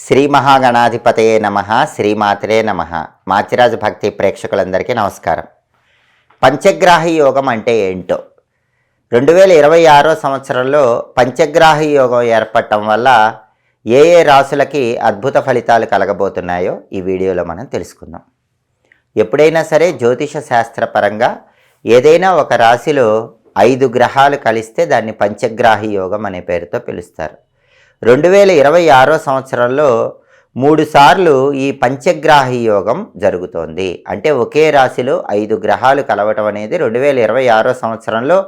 శ్రీ మహాగణాధిపతయే నమః, శ్రీమాత్రే నమః. మాచిరాజు భక్తి ప్రేక్షకులందరికీ నమస్కారం. పంచగ్రాహి యోగం అంటే ఏంటో 2026 సంవత్సరంలో పంచగ్రాహి యోగం ఏర్పడటం వల్ల ఏ రాశులకి అద్భుత ఫలితాలు కలగబోతున్నాయో ఈ వీడియోలో మనం తెలుసుకుందాం. ఎప్పుడైనా సరే జ్యోతిష శాస్త్రపరంగా ఏదైనా ఒక రాశిలో 5 గ్రహాలు కలిస్తే దాన్ని పంచగ్రాహి యోగం అనే పేరుతో పిలుస్తారు. 2026 సంవత్సరంలో 3 సార్లు ఈ పంచగ్రాహి యోగం జరుగుతోంది. అంటే ఒకే రాశిలో 5 గ్రహాలు కలవటం అనేది 2026 సంవత్సరంలో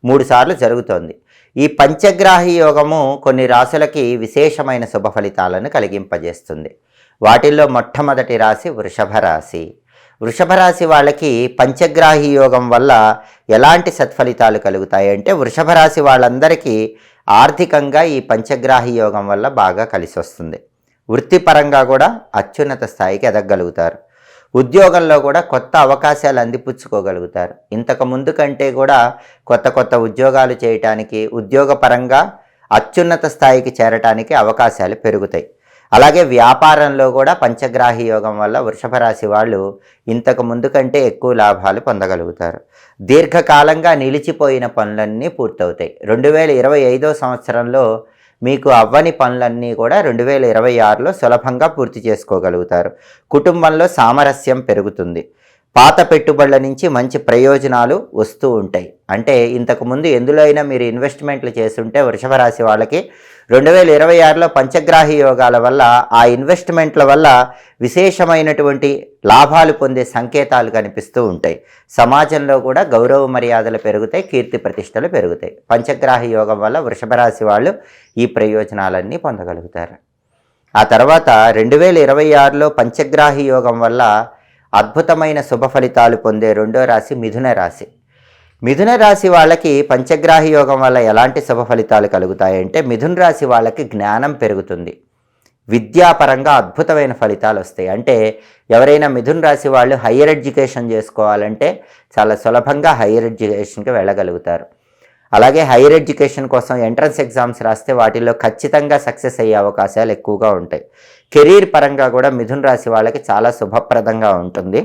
3 సార్లు జరుగుతోంది. ఈ పంచగ్రాహి యోగము కొన్ని రాశులకి విశేషమైన శుభ ఫలితాలను కలిగింపజేస్తుంది. వాటిల్లో మొట్టమొదటి రాశి వృషభ రాశి. వృషభ రాశి వాళ్ళకి పంచగ్రాహి యోగం వల్ల ఎలాంటి సత్ఫలితాలు కలుగుతాయంటే, వృషభ రాశి వాళ్ళందరికీ ఆర్థికంగా ఈ పంచగ్రాహి యోగం వల్ల బాగా కలిసి వస్తుంది. వృత్తిపరంగా కూడా అత్యున్నత స్థాయికి ఎదగగలుగుతారు. ఉద్యోగంలో కూడా కొత్త అవకాశాలు అందిపుచ్చుకోగలుగుతారు. ఇంతకు ముందు కంటే కూడా కొత్త ఉద్యోగాలు చేయటానికి, ఉద్యోగపరంగా అత్యున్నత స్థాయికి చేరటానికి అవకాశాలు పెరుగుతాయి. అలాగే వ్యాపారంలో కూడా పంచగ్రాహి యోగం వల్ల వృషభ రాశి వాళ్ళు ఇంతకు ముందు కంటే ఎక్కువ లాభాలు పొందగలుగుతారు. దీర్ఘకాలంగా నిలిచిపోయిన పనులన్నీ పూర్తవుతాయి. 2025 సంవత్సరంలో మీకు అవ్వని పనులన్నీ కూడా 2026లో సులభంగా పూర్తి చేసుకోగలుగుతారు. కుటుంబంలో సామరస్యం పెరుగుతుంది. పాత పెట్టుబడుల నుంచి మంచి ప్రయోజనాలు వస్తూ ఉంటాయి. అంటే ఇంతకుముందు ఎందులో అయినా మీరు ఇన్వెస్ట్మెంట్లు చేస్తుంటే వృషభ రాశి వాళ్ళకి 2026లో పంచగ్రాహి యోగాల వల్ల ఆ ఇన్వెస్ట్మెంట్ల వల్ల విశేషమైనటువంటి లాభాలు పొందే సంకేతాలు కనిపిస్తూ ఉంటాయి. సమాజంలో కూడా గౌరవ మర్యాదలు పెరుగుతాయి, కీర్తి ప్రతిష్టలు పెరుగుతాయి. పంచగ్రాహి యోగం వల్ల వృషభ రాశి వాళ్ళు ఈ ప్రయోజనాలన్నీ పొందగలుగుతారు. ఆ తర్వాత 2026లో పంచగ్రాహి యోగం వల్ల అద్భుతమైన శుభ ఫలితాలు పొందే రెండో రాశి మిథున రాశి. మిథున రాశి వాళ్ళకి పంచగ్రాహి యోగం వల్ల ఎలాంటి శుభ ఫలితాలు కలుగుతాయంటే, మిథున రాశి వాళ్ళకి జ్ఞానం పెరుగుతుంది. విద్యాపరంగా అద్భుతమైన ఫలితాలు వస్తాయి. అంటే ఎవరైనా మిథున రాశి వాళ్ళు హయ్యర్ ఎడ్యుకేషన్ చేసుకోవాలంటే చాలా సులభంగా హయ్యర్ ఎడ్యుకేషన్కి వెళ్ళగలుగుతారు. అలాగే హైయర్ ఎడ్యుకేషన్ కోసం ఎంట్రన్స్ ఎగ్జామ్స్ రాస్తే వాటిల్లో ఖచ్చితంగా సక్సెస్ అయ్యే అవకాశాలు ఎక్కువగా ఉంటాయి. కెరీర్ పరంగా కూడా మిథున రాశి వాళ్ళకి చాలా శుభప్రదంగా ఉంటుంది.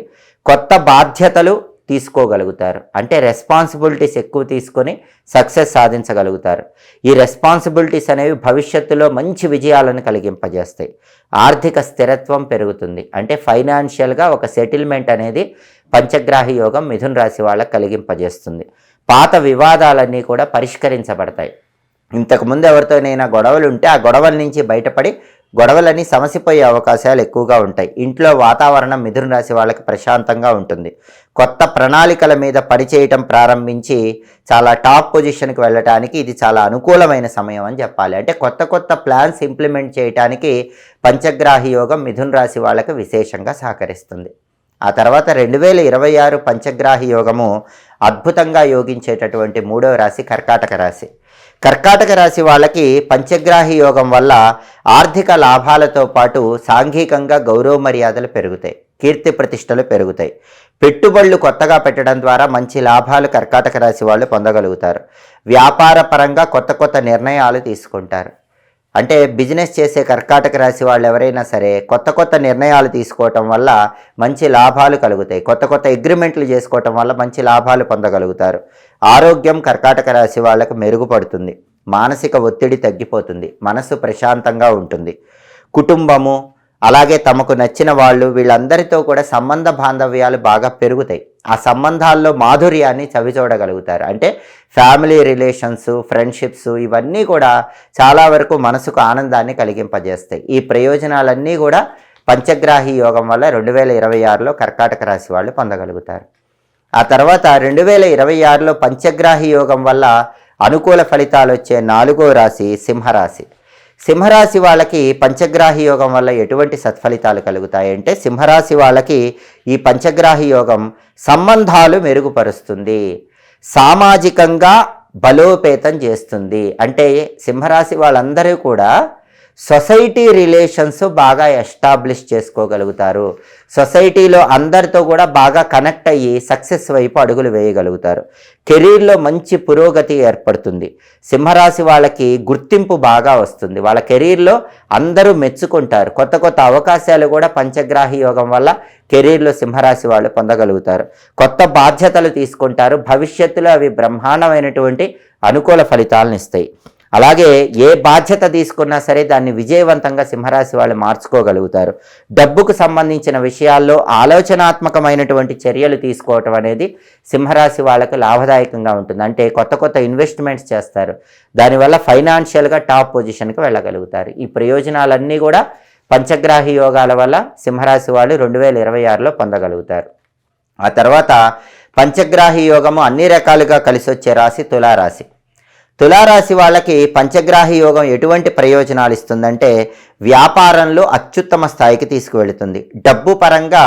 కొత్త బాధ్యతలు తీసుకోగలుగుతారు. అంటే రెస్పాన్సిబిలిటీస్ ఎక్కువ తీసుకొని సక్సెస్ సాధించగలుగుతారు. ఈ రెస్పాన్సిబిలిటీస్ అనేవి భవిష్యత్తులో మంచి విజయాలను కలిగింపజేస్తాయి. ఆర్థిక స్థిరత్వం పెరుగుతుంది. అంటే ఫైనాన్షియల్గా ఒక సెటిల్మెంట్ అనేది పంచగ్రాహి యోగం మిథున రాశి వాళ్ళకి కలిగింపజేస్తుంది. పాత వివాదాలన్నీ కూడా పరిష్కరించబడతాయి. ఇంతకుముందు ఎవరితోనైనా గొడవలు ఉంటే ఆ గొడవల నుంచి బయటపడి గొడవలన్నీ సమసిపోయే అవకాశాలు ఎక్కువగా ఉంటాయి. ఇంట్లో వాతావరణం మిథున రాశి వాళ్ళకి ప్రశాంతంగా ఉంటుంది. కొత్త ప్రణాళికల మీద పనిచేయటం ప్రారంభించి చాలా టాప్ పొజిషన్కి వెళ్ళటానికి ఇది చాలా అనుకూలమైన సమయం అని చెప్పాలి. అంటే కొత్త ప్లాన్స్ ఇంప్లిమెంట్ చేయడానికి పంచగ్రాహి యోగం మిథున రాశి వాళ్ళకి విశేషంగా సహకరిస్తుంది. ఆ తర్వాత 2026 పంచగ్రాహి యోగము అద్భుతంగా యోగించేటటువంటి మూడవ రాశి కర్కాటక రాశి. కర్కాటక రాశి వాళ్ళకి పంచగ్రాహి యోగం వల్ల ఆర్థిక లాభాలతో పాటు సాంఘికంగా గౌరవ మర్యాదలు పెరుగుతాయి, కీర్తి ప్రతిష్టలు పెరుగుతాయి. పెట్టుబడులు కొత్తగా పెట్టడం ద్వారా మంచి లాభాలు కర్కాటక రాశి వాళ్ళు పొందగలుగుతారు. వ్యాపార పరంగా కొత్త నిర్ణయాలు తీసుకుంటారు. అంటే బిజినెస్ చేసే కర్కాటక రాశి వాళ్ళు ఎవరైనా సరే కొత్త నిర్ణయాలు తీసుకోవటం వల్ల మంచి లాభాలు కలుగుతాయి. కొత్త అగ్రిమెంట్లు చేసుకోవటం వల్ల మంచి లాభాలు పొందగలుగుతారు. ఆరోగ్యం కర్కాటక రాశి వాళ్ళకు మెరుగుపడుతుంది. మానసిక ఒత్తిడి తగ్గిపోతుంది. మనసు ప్రశాంతంగా ఉంటుంది. కుటుంబము అలాగే తమకు నచ్చిన వాళ్ళు వీళ్ళందరితో కూడా సంబంధ బాంధవ్యాలు బాగా పెరుగుతాయి. ఆ సంబంధాల్లో మాధుర్యాన్ని చవిచూడగలుగుతారు. అంటే ఫ్యామిలీ రిలేషన్స్, ఫ్రెండ్షిప్స్ ఇవన్నీ కూడా చాలా వరకు మనసుకు ఆనందాన్ని కలిగింపజేస్తాయి. ఈ ప్రయోజనాలన్నీ కూడా పంచగ్రాహి యోగం వల్ల 2026లో కర్కాటక రాశి వాళ్ళు పొందగలుగుతారు. ఆ తర్వాత 2026లో పంచగ్రాహి యోగం వల్ల అనుకూల ఫలితాలు వచ్చే 4వ రాశి సింహరాశి. సింహరాశి వాళ్ళకి పంచగ్రాహి యోగం వల్ల ఎటువంటి సత్ఫలితాలు కలుగుతాయంటే, సింహరాశి వాళ్ళకి ఈ పంచగ్రాహి యోగం సంబంధాలు మెరుగుపరుస్తుంది, సామాజికంగా బలోపేతం చేస్తుంది. అంటే సింహరాశి వాళ్ళందరూ కూడా సొసైటీ రిలేషన్స్ బాగా ఎస్టాబ్లిష్ చేసుకోగలుగుతారు. సొసైటీలో అందరితో కూడా బాగా కనెక్ట్ అయ్యి సక్సెస్ వైపు అడుగులు వేయగలుగుతారు. కెరీర్లో మంచి పురోగతి ఏర్పడుతుంది. సింహరాశి వాళ్ళకి గుర్తింపు బాగా వస్తుంది. వాళ్ళ కెరీర్లో అందరూ మెచ్చుకుంటారు. కొత్త కొత్త అవకాశాలు కూడా పంచగ్రాహి యోగం వల్ల కెరీర్లో సింహరాశి వాళ్ళు పొందగలుగుతారు. కొత్త బాధ్యతలు తీసుకుంటారు. భవిష్యత్తులో అవి బ్రహ్మాండమైనటువంటి అనుకూల ఫలితాలను ఇస్తాయి. అలాగే ఏ బాధ్యత తీసుకున్నా సరే దాన్ని విజయవంతంగా సింహరాశి వాళ్ళు మార్చుకోగలుగుతారు. డబ్బుకు సంబంధించిన విషయాల్లో ఆలోచనాత్మకమైనటువంటి చర్యలు తీసుకోవటం అనేది సింహరాశి వాళ్ళకు లాభదాయకంగా ఉంటుంది. అంటే కొత్త కొత్త ఇన్వెస్ట్మెంట్స్ చేస్తారు. దానివల్ల ఫైనాన్షియల్గా టాప్ పొజిషన్కి వెళ్ళగలుగుతారు. ఈ ప్రయోజనాలన్నీ కూడా పంచగ్రాహి యోగాల వల్ల సింహరాశి వాళ్ళు 2026లో పొందగలుగుతారు. ఆ తర్వాత పంచగ్రాహి యోగము అన్ని రకాలుగా కలిసి వచ్చే రాశి తులారాశి. తులారాశి వాళ్ళకి పంచగ్రాహి యోగం ఎటువంటి ప్రయోజనాలు ఇస్తుందంటే వ్యాపారంలో అత్యుత్తమ స్థాయికి తీసుకువెళుతుంది. డబ్బు పరంగా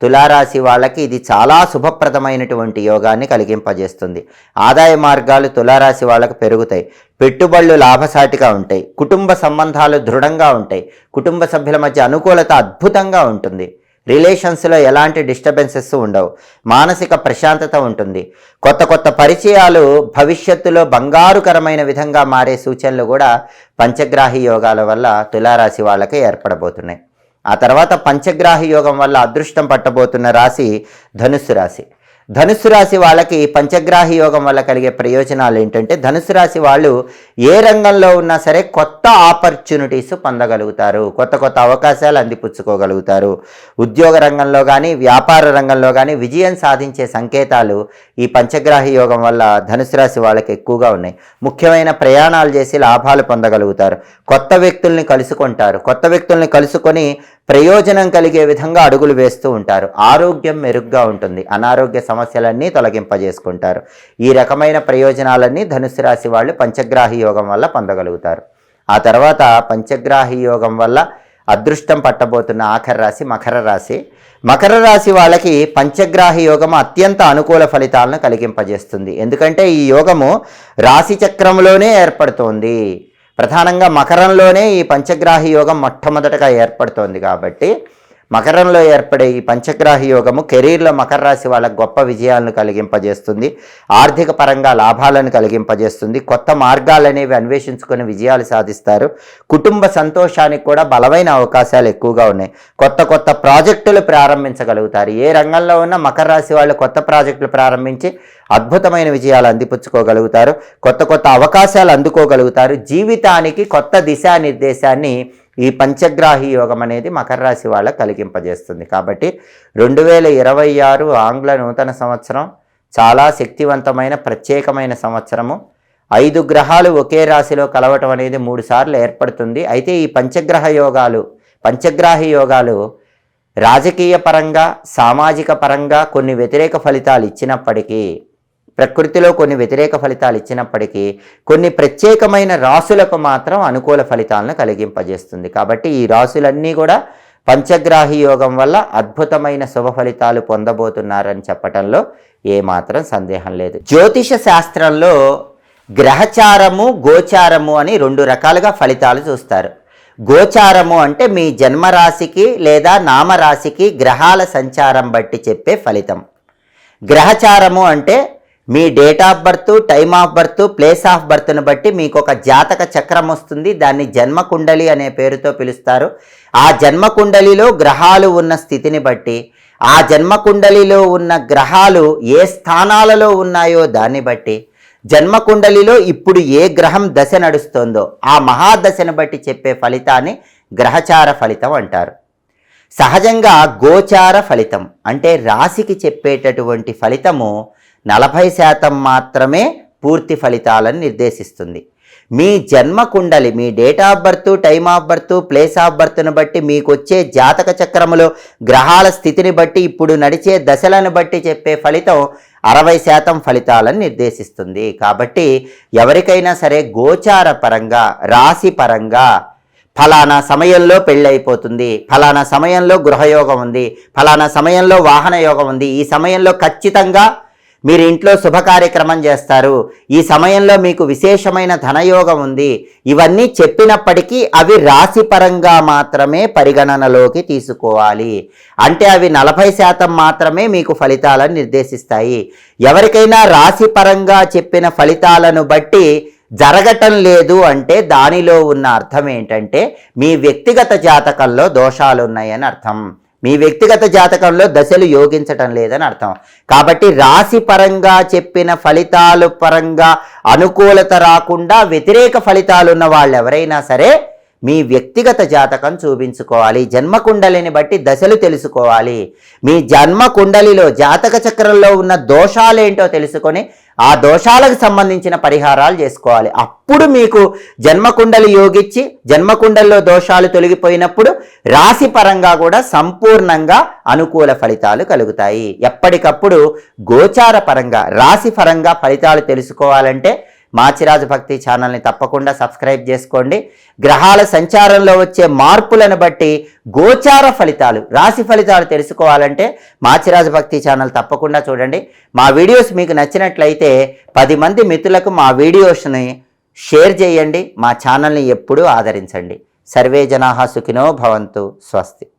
తులారాశి వాళ్ళకి ఇది చాలా శుభప్రదమైనటువంటి యోగాన్ని కలిగింపజేస్తుంది. ఆదాయ మార్గాలు తులారాశి వాళ్ళకు పెరుగుతాయి. పెట్టుబడులు లాభసాటిగా ఉంటాయి. కుటుంబ సంబంధాలు దృఢంగా ఉంటాయి. కుటుంబ సభ్యుల మధ్య అనుకూలత అద్భుతంగా ఉంటుంది. రిలేషన్స్లో ఎలాంటి డిస్టర్బెన్సెస్ ఉండవు. మానసిక ప్రశాంతత ఉంటుంది. కొత్త కొత్త పరిచయాలు భవిష్యత్తులో బంగారుకరమైన విధంగా మారే సూచనలు కూడా పంచగ్రాహి యోగాల వల్ల తులారాశి వాళ్ళకి ఏర్పడబోతున్నాయి. ఆ తర్వాత పంచగ్రాహి యోగం వల్ల అదృష్టం పట్టబోతున్న రాశి ధనుస్సు రాశి. ధనుస్సు రాశి వాళ్ళకి పంచగ్రాహి యోగం వల్ల కలిగే ప్రయోజనాలు ఏంటంటే ధనుస్సు రాశి వాళ్ళు ఏ రంగంలో ఉన్నా సరే కొత్త ఆపర్చునిటీస్ పొందగలుగుతారు. కొత్త కొత్త అవకాశాలు అందిపుచ్చుకోగలుగుతారు. ఉద్యోగ రంగంలో కానీ వ్యాపార రంగంలో కానీ విజయం సాధించే సంకేతాలు ఈ పంచగ్రాహి యోగం వల్ల ధనుస్సు రాశి వాళ్ళకి ఎక్కువగా ఉన్నాయి. ముఖ్యమైన ప్రయాణాలు చేసి లాభాలు పొందగలుగుతారు. కొత్త వ్యక్తుల్ని కలుసుకుంటారు. కొత్త వ్యక్తుల్ని కలుసుకొని ప్రయోజనం కలిగే విధంగా అడుగులు వేస్తూ ఉంటారు. ఆరోగ్యం మెరుగ్గా ఉంటుంది. అనారోగ్య సమస్యలన్నీ తొలగింపజేసుకుంటారు. ఈ రకమైన ప్రయోజనాలన్నీ ధనుస్సు రాశి వాళ్ళు పంచగ్రాహి యోగం వల్ల పొందగలుగుతారు. ఆ తర్వాత పంచగ్రాహి యోగం వల్ల అదృష్టం పట్టబోతున్న ఆఖరి రాశి మకర రాశి. మకర రాశి వాళ్ళకి పంచగ్రాహి యోగము అత్యంత అనుకూల ఫలితాలను కలిగింపజేస్తుంది. ఎందుకంటే ఈ యోగము రాశి చక్రంలోనే ఏర్పడుతోంది. ప్రధానంగా మకరంలోనే ఈ పంచగ్రాహి యోగం మొట్టమొదటగా ఏర్పడుతోంది. కాబట్టి మకరంలో ఏర్పడే ఈ పంచగ్రాహి యోగము కెరీర్లో మకర రాశి వాళ్ళకు గొప్ప విజయాలను కలిగింపజేస్తుంది. ఆర్థిక పరంగా లాభాలను కలిగింపజేస్తుంది. కొత్త మార్గాలు అనేవి అన్వేషించుకొని విజయాలు సాధిస్తారు. కుటుంబ సంతోషానికి కూడా బలమైన అవకాశాలు ఎక్కువగా ఉన్నాయి. కొత్త కొత్త ప్రాజెక్టులు ప్రారంభించగలుగుతారు. ఏ రంగంలో ఉన్న మకర రాశి వాళ్ళు కొత్త ప్రాజెక్టులు ప్రారంభించి అద్భుతమైన విజయాలు అందిపుచ్చుకోగలుగుతారు. కొత్త కొత్త అవకాశాలు అందుకోగలుగుతారు. జీవితానికి కొత్త దిశానిర్దేశాన్ని ఈ పంచగ్రాహి యోగం అనేది మకర రాశి వాళ్ళకు కలిగింపజేస్తుంది. కాబట్టి 2026 ఆంగ్ల నూతన సంవత్సరం చాలా శక్తివంతమైన ప్రత్యేకమైన సంవత్సరము. 5 గ్రహాలు ఒకే రాశిలో కలవటం అనేది 3 సార్లు ఏర్పడుతుంది. అయితే ఈ పంచగ్రాహి యోగాలు రాజకీయ పరంగా సామాజిక పరంగా కొన్ని వ్యతిరేక ఫలితాలు ఇచ్చినప్పటికీ ప్రకృతిలో కొన్ని వ్యతిరేక ఫలితాలు ఇచ్చినప్పటికీ కొన్ని ప్రత్యేకమైన రాశులకు మాత్రం అనుకూల ఫలితాలను కలిగింపజేస్తుంది. కాబట్టి ఈ రాశులన్నీ కూడా పంచగ్రాహి యోగం వల్ల అద్భుతమైన శుభ ఫలితాలు పొందబోతున్నారని చెప్పటంలో ఏమాత్రం సందేహం లేదు. జ్యోతిష శాస్త్రంలో గ్రహచారము గోచారము అని 2 రకాలుగా ఫలితాలు చూస్తారు. గోచారము అంటే మీ జన్మరాశికి లేదా నామరాశికి గ్రహాల సంచారం బట్టి చెప్పే ఫలితం. గ్రహచారము అంటే మీ date of birth, time of birth, place of బర్త్ను బట్టి మీకు ఒక జాతక చక్రం వస్తుంది. దాన్ని జన్మకుండలి అనే పేరుతో పిలుస్తారు. ఆ జన్మకుండలిలో గ్రహాలు ఉన్న స్థితిని బట్టి, ఆ జన్మకుండలిలో ఉన్న గ్రహాలు ఏ స్థానాలలో ఉన్నాయో దాన్ని బట్టి, జన్మకుండలిలో ఇప్పుడు ఏ గ్రహం దశ నడుస్తోందో ఆ మహాదశను బట్టి చెప్పే ఫలితాన్ని గ్రహచార ఫలితం అంటారు. సహజంగా గోచార ఫలితం అంటే రాశికి చెప్పేటటువంటి ఫలితము 40% మాత్రమే పూర్తి ఫలితాలను నిర్దేశిస్తుంది. మీ జన్మకుండలి, మీ date of birth, time of birth, place of బర్త్ను బట్టి మీకు వచ్చే జాతక చక్రములో గ్రహాల స్థితిని బట్టి ఇప్పుడు నడిచే దశలను బట్టి చెప్పే ఫలితం 60% ఫలితాలను నిర్దేశిస్తుంది. కాబట్టి ఎవరికైనా సరే గోచార పరంగా, రాశి పరంగా ఫలానా సమయంలో పెళ్ళైపోతుంది, ఫలానా సమయంలో గృహయోగం ఉంది, ఫలానా సమయంలో వాహన యోగం ఉంది, ఈ సమయంలో ఖచ్చితంగా మీరు ఇంట్లో శుభ కార్యక్రమం చేస్తారు, ఈ సమయంలో మీకు విశేషమైన ధనయోగం ఉంది, ఇవన్నీ చెప్పినప్పటికీ అవి రాశిపరంగా మాత్రమే పరిగణనలోకి తీసుకోవాలి. అంటే అవి 40% మాత్రమే మీకు ఫలితాలను నిర్దేశిస్తాయి. ఎవరికైనా రాశిపరంగా చెప్పిన ఫలితాలను బట్టి జరగటం లేదు అంటే దానిలో ఉన్న అర్థం ఏంటంటే మీ వ్యక్తిగత జాతకంలో దోషాలు ఉన్నాయని అర్థం. మీ వ్యక్తిగత జాతకంలో దశలు యోగించటం లేదని అర్థం. కాబట్టి రాశి పరంగా చెప్పిన ఫలితాలు పరంగా అనుకూలత రాకుండా వ్యతిరేక ఫలితాలు ఉన్న వాళ్ళు ఎవరైనా సరే మీ వ్యక్తిగత జాతకం చూపించుకోవాలి. జన్మకుండలిని బట్టి దశలు తెలుసుకోవాలి. మీ జన్మకుండలిలో జాతక చక్రంలో ఉన్న దోషాలేంటో తెలుసుకొని ఆ దోషాలకు సంబంధించిన పరిహారాలు చేసుకోవాలి. అప్పుడు మీకు జన్మకుండలి యోగిచ్చి జన్మకుండలిలో దోషాలు తొలగిపోయినప్పుడు రాశి పరంగా కూడా సంపూర్ణంగా అనుకూల ఫలితాలు కలుగుతాయి. ఎప్పటికప్పుడు గోచార పరంగా రాశి పరంగా ఫలితాలు తెలుసుకోవాలంటే మాచిరాజు భక్తి ఛానల్ని తప్పకుండా సబ్స్క్రైబ్ చేసుకోండి. గ్రహాల సంచారంలో వచ్చే మార్పులను బట్టి గోచార ఫలితాలు రాశి ఫలితాలు తెలుసుకోవాలంటే మాచిరాజు భక్తి ఛానల్ తప్పకుండా చూడండి. మా వీడియోస్ మీకు నచ్చినట్లయితే 10 మంది మిత్రులకు మా వీడియోస్ని షేర్ చేయండి. మా ఛానల్ని ఎప్పుడూ ఆదరించండి. సర్వే జనాః సుఖినో భవంతు. స్వస్తి.